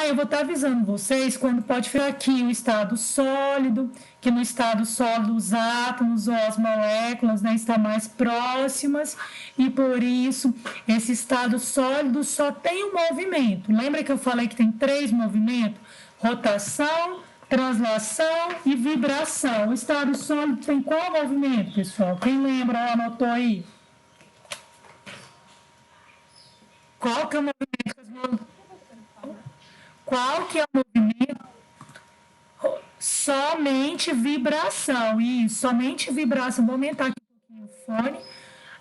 eu vou estar avisando vocês quando pode ficar aqui o estado sólido, que no estado sólido os átomos ou as moléculas, né, estão mais próximas e por isso esse estado sólido só tem um movimento. Lembra que eu falei que tem 3 movimentos? Rotação, translação e vibração. O estado sólido tem qual movimento, pessoal? Quem lembra, anotou aí? Qual que é o movimento? Qual que é o movimento? Somente vibração. Isso, somente vibração. Vou aumentar aqui um pouquinho o fone.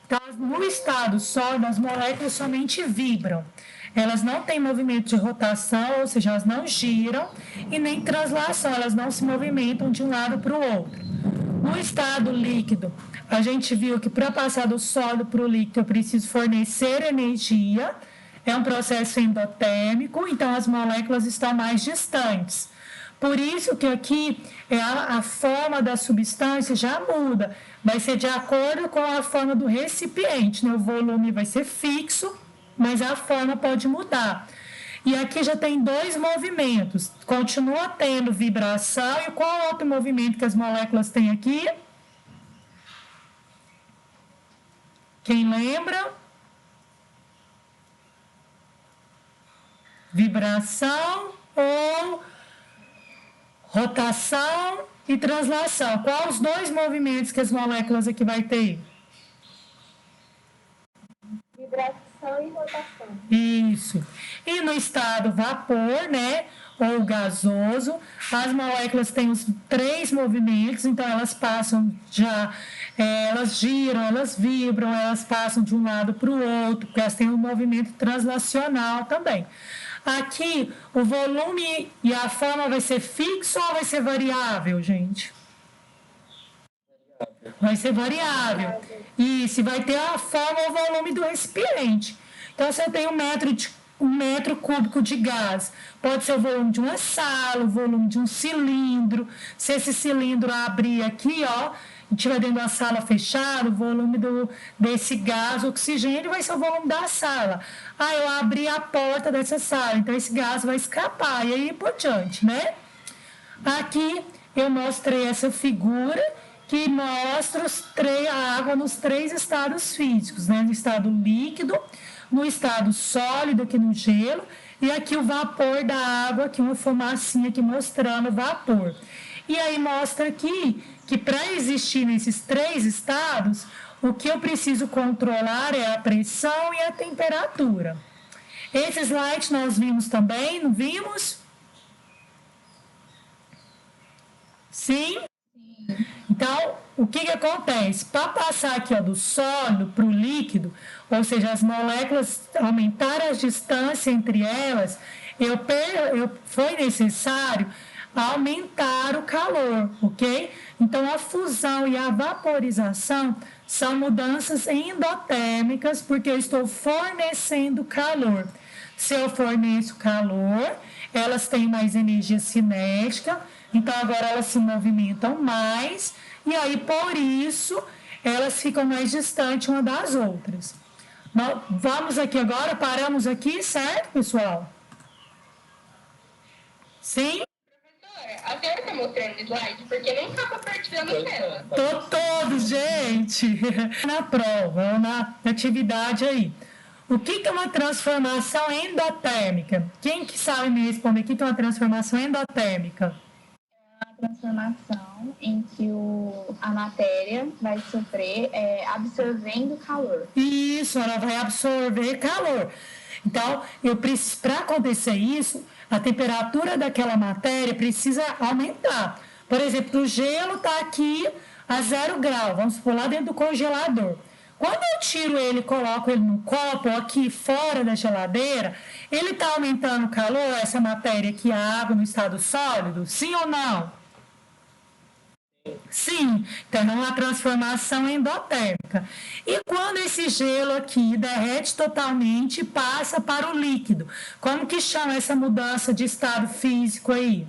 Então, no estado sólido, as moléculas somente vibram. Elas não têm movimento de rotação, ou seja, elas não giram, e nem translação, elas não se movimentam de um lado para o outro. No estado líquido, a gente viu que para passar do sólido para o líquido, eu preciso fornecer energia. É um processo endotérmico, então as moléculas estão mais distantes. Por isso que aqui a forma da substância já muda. Vai ser de acordo com a forma do recipiente, né? O volume vai ser fixo, mas a forma pode mudar. E aqui já tem 2 movimentos. Continua tendo vibração. E qual outro movimento que as moléculas têm aqui? Quem lembra? Vibração ou rotação e translação. Quais os 2 movimentos que as moléculas aqui vai ter? Vibração e rotação. Isso. E no estado vapor, né, ou gasoso, as moléculas têm os 3 movimentos, então elas passam elas giram, elas vibram, elas passam de um lado para o outro, porque elas têm um movimento translacional também. Aqui, o volume e a forma vai ser fixo ou vai ser variável, gente? Vai ser variável. Isso, e vai ter a forma ou volume do recipiente. Então, se eu tenho um metro cúbico de gás, pode ser o volume de uma sala, o volume de um cilindro. Se esse cilindro abrir aqui, ó, e estiver dentro da sala fechada, o volume desse gás, oxigênio, vai ser o volume da sala. Eu abri a porta dessa sala, então esse gás vai escapar, e aí por diante, né? Aqui eu mostrei essa figura que mostra a água nos 3 estados físicos, né? No estado líquido, no estado sólido, aqui no gelo, e aqui o vapor da água, aqui uma fumacinha aqui mostrando o vapor. E aí mostra aqui que para existir nesses 3 estados, o que eu preciso controlar é a pressão e a temperatura. Esse slide nós vimos também, não vimos? Sim? Então, o que acontece? Para passar aqui do sólido para o líquido, ou seja, as moléculas aumentar a distância entre elas, foi necessário aumentar o calor, ok? Então, a fusão e a vaporização são mudanças endotérmicas, porque eu estou fornecendo calor. Se eu forneço calor, elas têm mais energia cinética, então agora elas se movimentam mais, e aí por isso elas ficam mais distantes uma das outras. Vamos aqui agora, paramos aqui, certo, pessoal? Sim? A senhora está mostrando o slide porque nem está compartilhando a tela. Tô todos, gente! Na prova, na atividade aí. O que é uma transformação endotérmica? Quem que sabe me responder o que é uma transformação endotérmica? É uma transformação em que a matéria vai sofrer absorvendo calor. Isso, ela vai absorver calor. Então, para acontecer isso, a temperatura daquela matéria precisa aumentar. Por exemplo, o gelo está aqui a 0 grau, vamos pôr lá dentro do congelador. Quando eu tiro ele e coloco ele num copo aqui fora da geladeira, ele está aumentando o calor, essa matéria aqui, a água no estado sólido? Sim ou não? Sim, então é uma transformação endotérmica. E quando esse gelo aqui derrete totalmente e passa para o líquido, como que chama essa mudança de estado físico aí?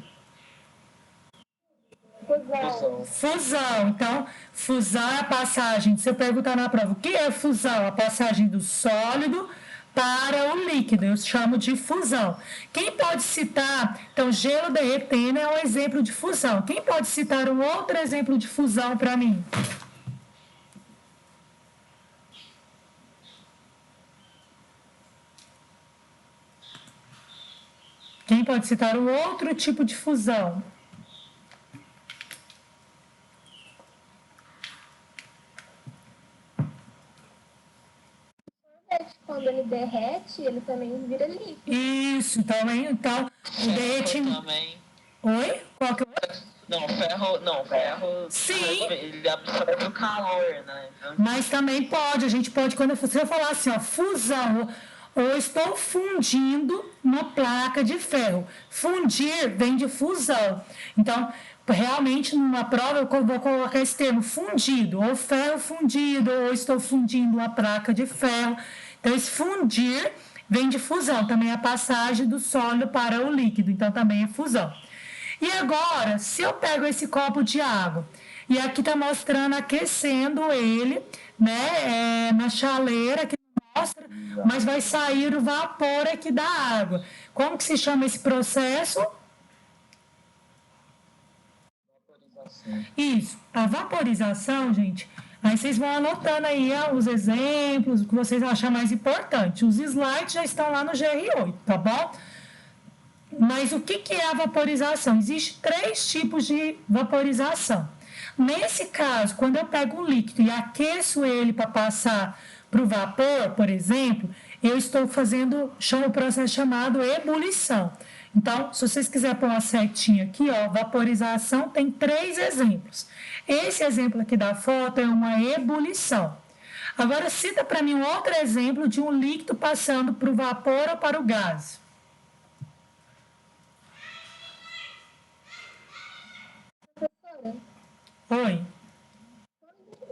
Fusão. Então, fusão é a passagem. Se eu perguntar na prova, o que é fusão? A passagem do sólido para o líquido. Eu chamo de fusão. Quem pode citar... Então, gelo derretendo é um exemplo de fusão. Quem pode citar um outro exemplo de fusão para mim? Quem pode citar um outro tipo de fusão? Quando ele derrete, ele também vira líquido. Isso, também. Então, o derretimento. Também. Oi? Qual que é? Ferro. Sim. Ele absorve o calor, né? Então, Mas também pode, a gente pode, quando você falar assim, ó, fusão, ou estou fundindo uma placa de ferro. Fundir vem de fusão. Então, realmente, numa prova, eu vou colocar esse termo, fundido, ou ferro fundido, ou estou fundindo uma placa de ferro. Então, esse fundir vem de fusão, também é a passagem do sólido para o líquido, então também é fusão. E agora, se eu pego esse copo de água, e aqui está mostrando aquecendo ele, né, na chaleira, que mostra, mas vai sair o vapor aqui da água. Como que se chama esse processo? Isso, a vaporização, gente, aí vocês vão anotando aí os exemplos, o que vocês acham mais importante. Os slides já estão lá no GR8, tá bom? Mas o que é a vaporização? Existem 3 tipos de vaporização. Nesse caso, quando eu pego um líquido e aqueço ele para passar para o vapor, por exemplo, eu estou fazendo um processo chamado ebulição. Então, se vocês quiserem pôr uma setinha aqui, ó, vaporização tem 3 exemplos. Esse exemplo aqui da foto é uma ebulição. Agora, cita para mim um outro exemplo de um líquido passando para o vapor ou para o gás. Oi.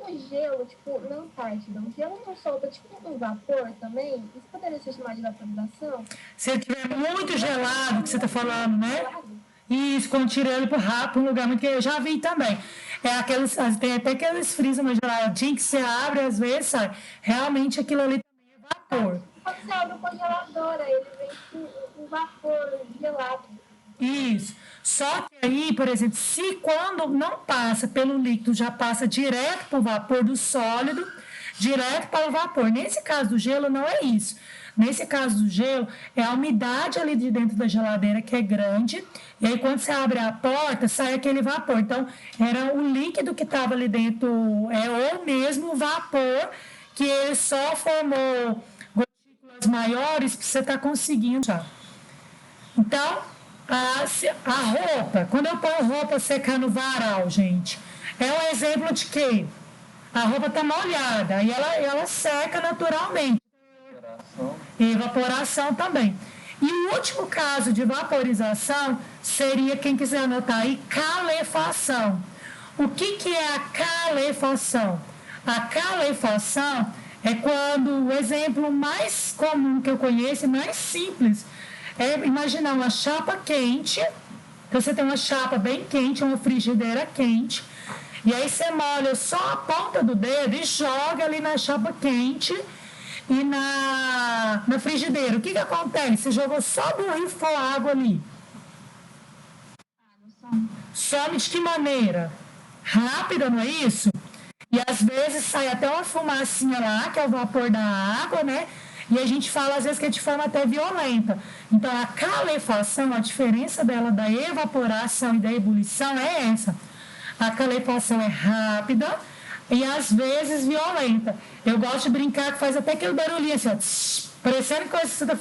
O gelo, tipo, na Antártida, o gelo não solta, tipo, um vapor também? Isso poderia ser chamado de vaporização? Se tiver muito gelado, que você está falando, né? Isso, quando tira ele para um lugar muito que eu já vi também. Tem até aqueles frisos mais geladinhos que você abre, às vezes, sai. Realmente aquilo ali também é vapor. Quando você abre o congelador, ele vem com vapor gelado. Isso. Só que aí, por exemplo, se quando não passa pelo líquido, já passa direto para o vapor do sólido, direto para o vapor. Nesse caso do gelo, não é isso. Nesse caso do gelo, é a umidade ali de dentro da geladeira que é grande, e aí quando você abre a porta, sai aquele vapor. Então, era o líquido que estava ali dentro, ou mesmo o vapor, que ele só formou gotículas maiores que você está conseguindo já. Então, a roupa, quando eu ponho roupa secar no varal, gente, é um exemplo de que a roupa está molhada e ela seca naturalmente. E evaporação também. E o último caso de vaporização seria, quem quiser anotar aí, calefação. O que é a calefação? A calefação é quando o exemplo mais comum que eu conheço, mais simples, é imaginar uma chapa quente. Então você tem uma chapa bem quente, uma frigideira quente, e aí você molha só a ponta do dedo e joga ali na chapa quente e na frigideira. O que acontece? Você jogou só borrifou água ali. Some de que maneira? Rápida, não é isso? E às vezes sai até uma fumacinha lá, que é o vapor da água, né? E a gente fala, às vezes, que é de forma até violenta. Então, a calefação, a diferença dela da evaporação e da ebulição é essa. A calefação é rápida e, às vezes, violenta. Eu gosto de brincar que faz até aquele barulhinho assim, ó, tss, parecendo que você está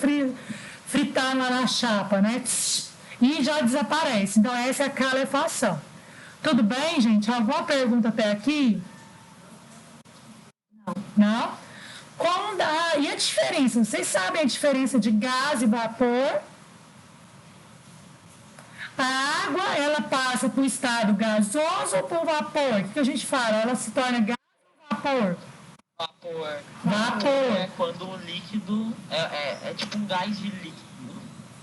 fritando lá na chapa, né? Tss, e já desaparece. Então, essa é a calefação. Tudo bem, gente? Alguma pergunta até aqui? Não? E a diferença? Vocês sabem a diferença de gás e vapor? A água, ela passa para o estado gasoso ou para o vapor? O que a gente fala? Ela se torna gás ou vapor? Vapor é quando o líquido é tipo um gás de líquido.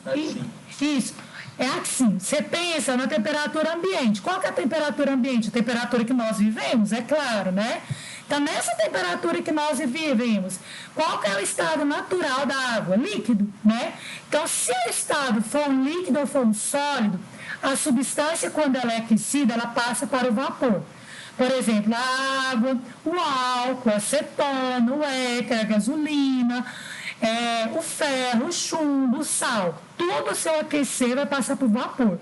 Assim. Isso. É assim, você pensa na temperatura ambiente. Qual que é a temperatura ambiente? A temperatura que nós vivemos, é claro, né? Então, nessa temperatura que nós vivemos, qual que é o estado natural da água? Líquido, né? Então, se o estado for um líquido ou for um sólido, a substância, quando ela é aquecida, ela passa para o vapor. Por exemplo, a água, o álcool, a acetona, o éter, a gasolina, o ferro, o chumbo, o sal. Tudo, se eu aquecer, vai passar para o vapor.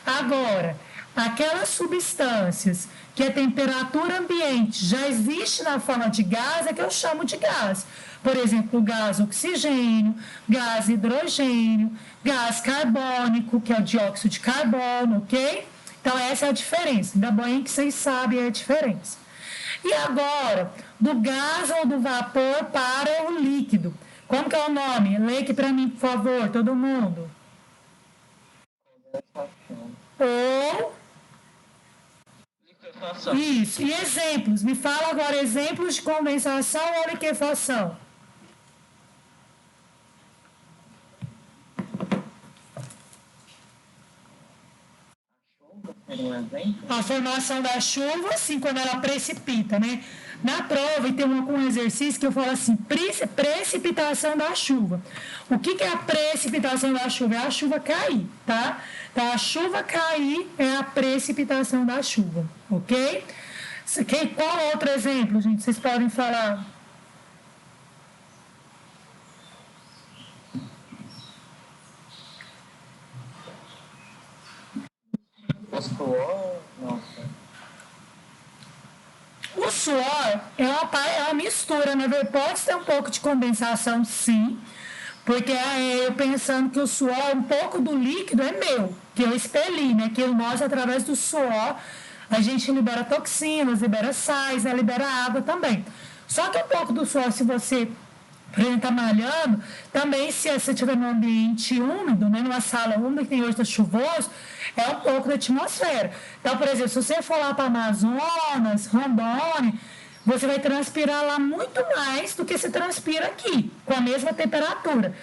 Agora, aquelas substâncias que a temperatura ambiente já existe na forma de gás, é que eu chamo de gás. Por exemplo, o gás oxigênio, gás hidrogênio, gás carbônico, que é o dióxido de carbono, ok? Então, essa é a diferença. Ainda bem que vocês sabem a diferença. E agora, do gás ou do vapor para o líquido. Como que é o nome? Lê aqui para mim, por favor, todo mundo. Ou... Liquefação. Isso. E exemplos. Me fala agora exemplos de condensação ou liquefação. Um exemplo? A formação da chuva, assim, quando ela precipita, né? Na prova, e tem um exercício que eu falo assim, precipitação da chuva. O que é a precipitação da chuva? É a chuva cair, tá? Então, a chuva cair é a precipitação da chuva, ok? Qual outro exemplo, gente, vocês podem falar? O suor, nossa. O suor é uma mistura, né? Pode ter um pouco de condensação, sim, porque eu pensando que o suor, um pouco do líquido é meu, que eu expeli, né? Que nós, através do suor, a gente libera toxinas, libera sais, né? Libera água também. Só que um pouco do suor, se você, por exemplo, está malhando, também se você estiver num ambiente úmido, né? Numa sala úmida que tem hoje está chuvoso, é um pouco da atmosfera. Então, por exemplo, se você for lá para Amazonas, Rondônia, você vai transpirar lá muito mais do que se transpira aqui, com a mesma temperatura.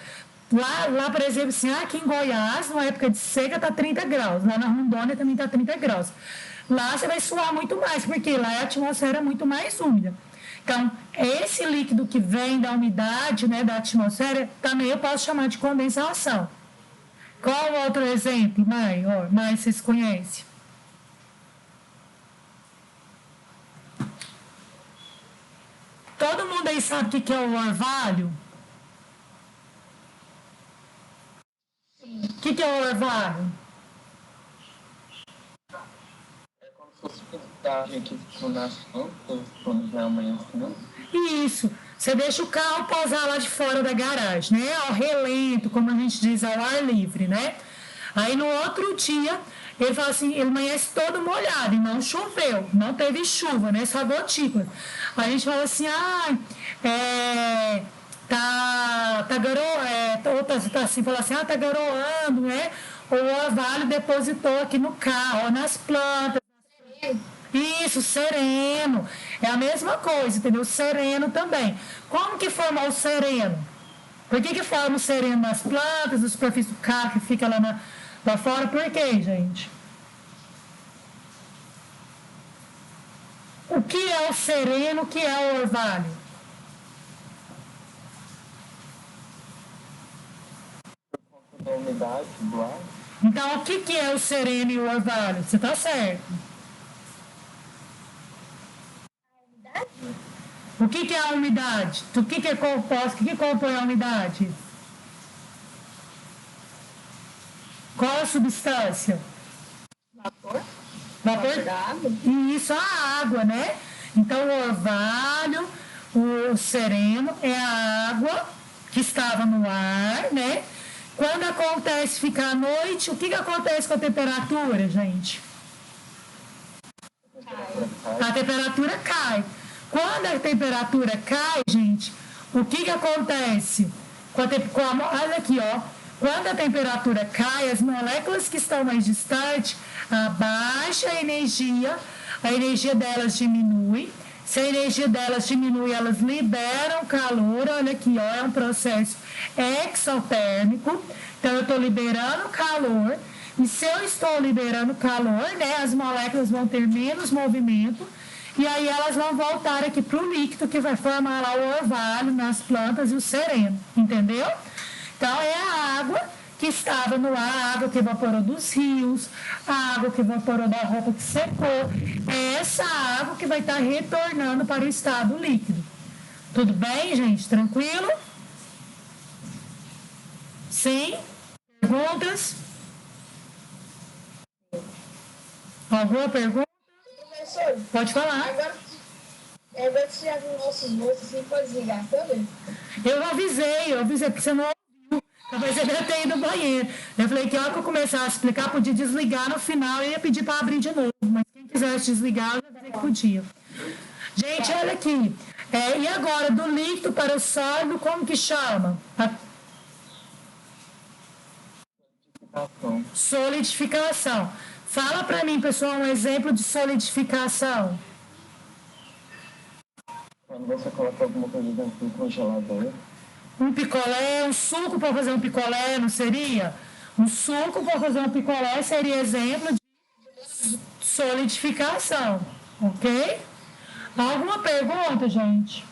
Lá, por exemplo, assim, aqui em Goiás, na época de seca, está 30 graus. Lá na Rondônia também está 30 graus. Lá você vai suar muito mais, porque lá a atmosfera é muito mais úmida. Então, esse líquido que vem da umidade, né, da atmosfera, também eu posso chamar de condensação. Qual outro exemplo, mãe? Mãe, vocês conhecem? Todo mundo aí sabe o que é o orvalho? Sim. O que é o orvalho? É como se fosse umidade que ficou nas plantas quando já amanheceu. Isso. Você deixa o carro pousar lá de fora da garagem, né? Ao relento, como a gente diz, ao ar livre, né? Aí no outro dia, ele fala assim, ele amanhece todo molhado e não choveu, não teve chuva, né? Só gotícula. Aí a gente fala assim, tá assim, fala assim, tá garoando, né? Ou o orvalho depositou aqui no carro, ou nas plantas. Isso, sereno. É a mesma coisa, entendeu? Sereno também. Como que forma o sereno? Por que forma o sereno nas plantas, na superfície do carro que fica lá fora? Por quê, gente? O que é o sereno, o que é o orvalho? Por conta da umidade do ar. Então, o que é o sereno e o orvalho? Você está certo. O que é a umidade? O que é composto? O que compõe a umidade? Qual a substância? Vapor? Vapor Da água? E isso, a água, né? Então, o orvalho, o sereno é a água que estava no ar, né? Quando acontece ficar à noite, o que acontece com a temperatura, gente? A temperatura cai. Quando a temperatura cai, gente, o que acontece? Olha aqui, ó. Quando a temperatura cai, as moléculas que estão mais distantes abaixa a energia delas diminui. Se a energia delas diminui, elas liberam calor. Olha aqui, ó, é um processo exotérmico. Então, eu estou liberando calor. E se eu estou liberando calor, né, as moléculas vão ter menos movimento. e aí elas vão voltar aqui para o líquido que vai formar lá o orvalho nas plantas e o sereno, entendeu? Então é a água que estava no ar, a água que evaporou dos rios, a água que evaporou da roupa que secou, é essa água que vai estar retornando para o estado líquido. Tudo bem, gente? Tranquilo? Sim? Perguntas? Alguma pergunta? Professor, Pode falar. agora que você já viu nossos rostos, assim, pode desligar a câmera? Eu avisei, porque você não ouviu. Talvez você deve ter ido ao banheiro. Eu falei que a hora que eu começar a explicar, podia desligar no final e ia pedir para abrir de novo. Mas quem quisesse desligar, eu já dizia que podia. Gente, olha aqui. E agora, do líquido para o sólido, como que chama? Solidificação. Fala para mim, pessoal, um exemplo de solidificação. Quando você coloca alguma coisa dentro do congelador. Um picolé, um suco para fazer um picolé, não seria? Um suco para fazer um picolé seria exemplo de solidificação, ok? Alguma pergunta, gente?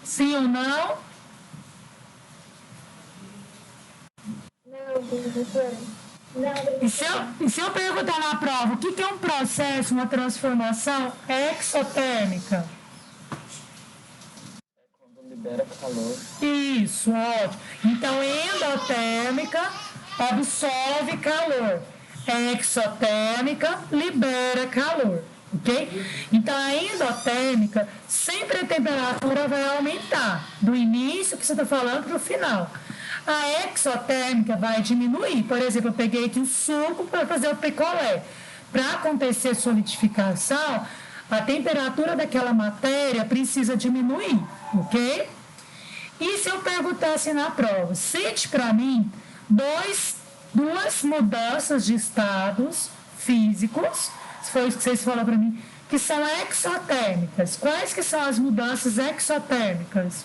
Sim ou não? Não, professora. Não, professora. E se eu perguntar na prova, o que é um processo, uma transformação exotérmica? Quando libera calor. Isso, ótimo. Então, endotérmica absorve calor. Exotérmica libera calor, ok? Então, a endotérmica, sempre a temperatura vai aumentar, do início que você está falando para o final. A exotérmica vai diminuir. Por exemplo, eu peguei aqui o suco para fazer o picolé. Para acontecer solidificação, a temperatura daquela matéria precisa diminuir, ok? E se eu perguntasse na prova, cite para mim duas mudanças de estados físicos, se foi isso que vocês falaram para mim, que são exotérmicas. Quais que são as mudanças exotérmicas?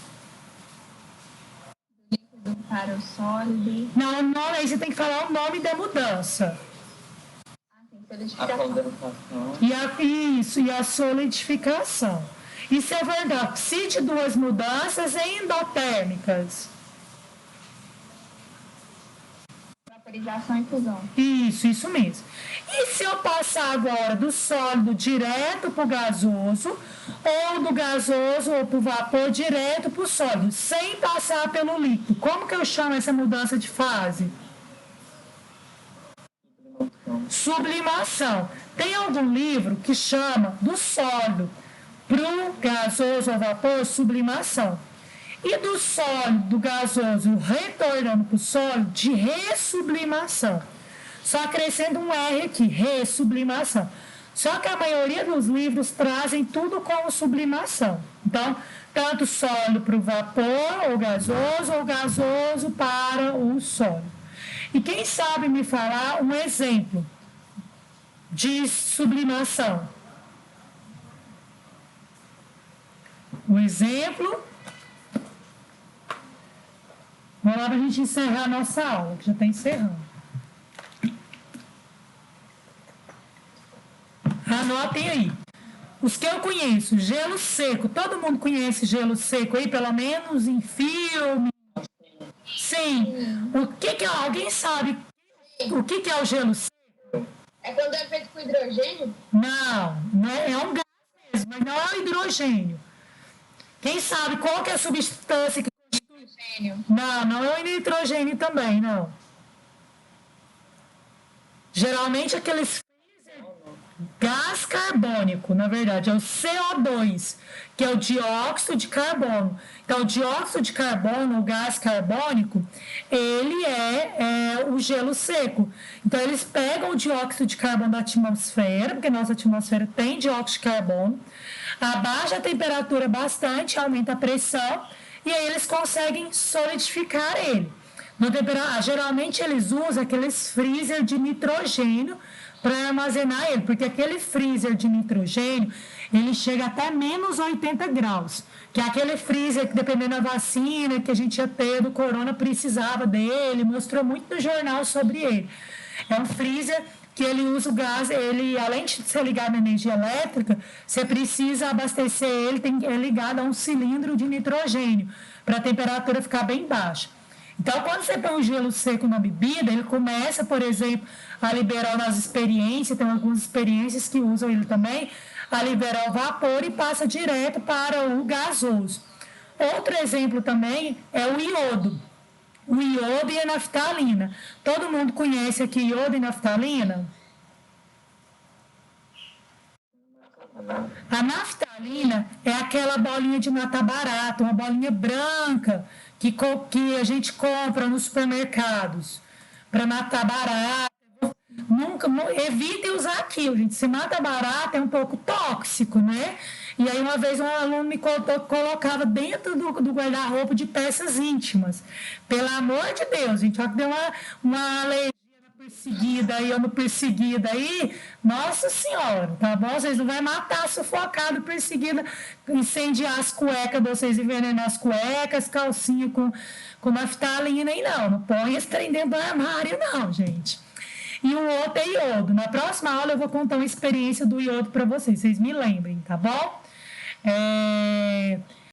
Para o sólido. Não, aí você tem que falar o nome da mudança. A Solidificação. condensação. E a solidificação. Isso é verdade. Cite duas mudanças endotérmicas. Vaporização e fusão. Isso mesmo. E se eu passar agora do sólido direto para o gasoso, ou do gasoso ou para o vapor direto para o sólido, sem passar pelo líquido, como que eu chamo essa mudança de fase? Sublimação. Tem algum livro que chama do sólido para o gasoso ou vapor sublimação? E do sólido, do gasoso, retornando para o sólido, de ressublimação. Só acrescendo um R aqui, ressublimação. Só que a maioria dos livros trazem tudo como sublimação. Então, tanto sólido para o vapor, ou gasoso para o sólido. E quem sabe me falar um exemplo de sublimação? Um exemplo. Vamos lá para a gente encerrar a nossa aula, que já está encerrando. Anotem aí. Os que eu conheço, gelo seco. Todo mundo conhece gelo seco aí, pelo menos em filme? Sim. Alguém sabe o que é o gelo seco? É quando é feito com hidrogênio? Não é um gás mesmo, mas não é o hidrogênio. Quem sabe qual que é a substância que constitui? Não é o nitrogênio também, não. Geralmente aqueles gás carbônico, na verdade, é o CO2, que é o dióxido de carbono. Então, o dióxido de carbono, o gás carbônico, ele é o gelo seco. Então, eles pegam o dióxido de carbono da atmosfera, porque a nossa atmosfera tem dióxido de carbono, abaixa a temperatura bastante, aumenta a pressão, e aí eles conseguem solidificar ele. Geralmente, eles usam aqueles freezer de nitrogênio para armazenar ele, porque aquele freezer de nitrogênio, ele chega até menos 80 graus, que é aquele freezer que, dependendo da vacina que a gente ia ter do corona, precisava dele, mostrou muito no jornal sobre ele. É um freezer que ele usa o gás, ele, além de ser ligado à energia elétrica, você precisa abastecer ele, é ligado a um cilindro de nitrogênio, para a temperatura ficar bem baixa. Então, quando você põe um gelo seco na bebida, ele começa, por exemplo, a liberar nas experiências, tem algumas experiências que usam ele também, a liberar o vapor e passa direto para o gasoso. Outro exemplo também é o iodo. O iodo e a naftalina. Todo mundo conhece aqui iodo e naftalina? A naftalina é aquela bolinha de matar barato, uma bolinha branca que a gente compra nos supermercados para matar barato. Nunca, evitem usar aquilo, gente. Se mata barato é um pouco tóxico, né? E aí uma vez um aluno me contou que colocava dentro do guarda-roupa de peças íntimas. Pelo amor de Deus, gente, ó, que deu uma alergia perseguida aí, ou no perseguida aí, nossa senhora, tá bom? Vocês não vão matar sufocado, perseguida, incendiar as cuecas de vocês, envenenar as cuecas, calcinha com naftalina aí, não. Não põe esse trem dentro do armário, não, gente. E o outro é iodo. Na próxima aula eu vou contar uma experiência do iodo para vocês me lembrem, tá bom?